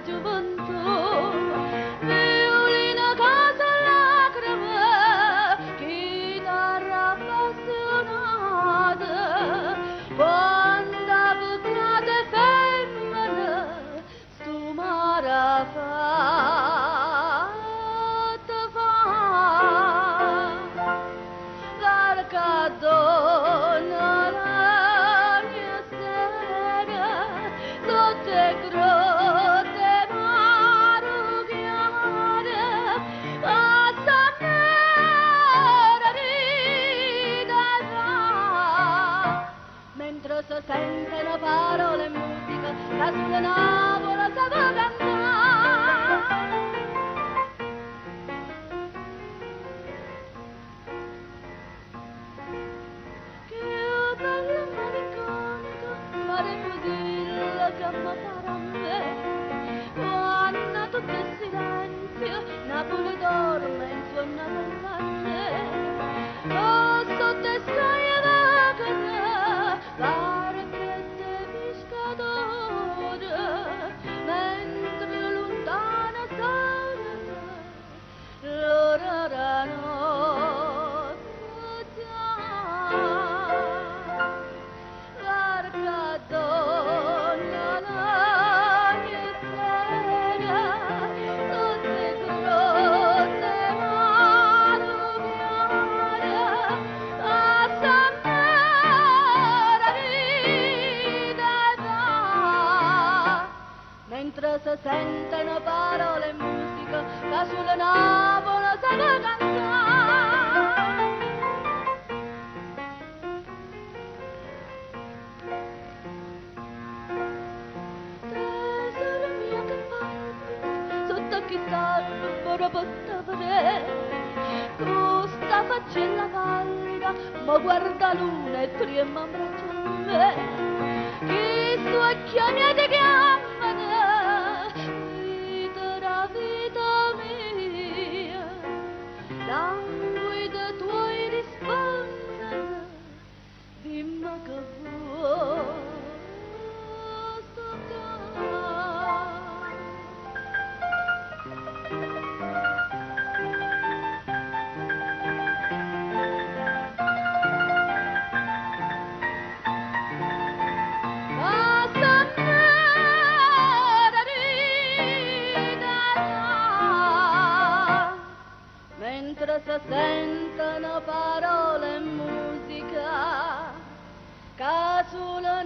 gioventù, violino, casa, lacrime, chitarra appassionata, quando avvocate femmine, stu mare fatta fa, l'arca donna la mia sera, sotto e grotte marugliare, passa nera rida, mentre si sentono parole e musica che sulla navola si va cantare. Che bella malinconico, mare mudilla che mi farà a me, quando tutto è silenzio, Napoli dorme in suona montagna, oh, sotto e soglia vacana, pare che te pescatore, mentre lontana sono l'ora la notte, l'arca donna la mia sera, sotto e grotte marugliare, passa nera vita, mentre si sentono parole e musica che sulla navola si va cantare. Tesoro mio che palpita sotto chitarra portavere, questa faccella pallida ma guarda luna e trema in braccio a me, che sto occhiami ti chiamano vita mia, languida tuoi rispondono, dimmi che vuoi mentre si sentono parole e musica che sulla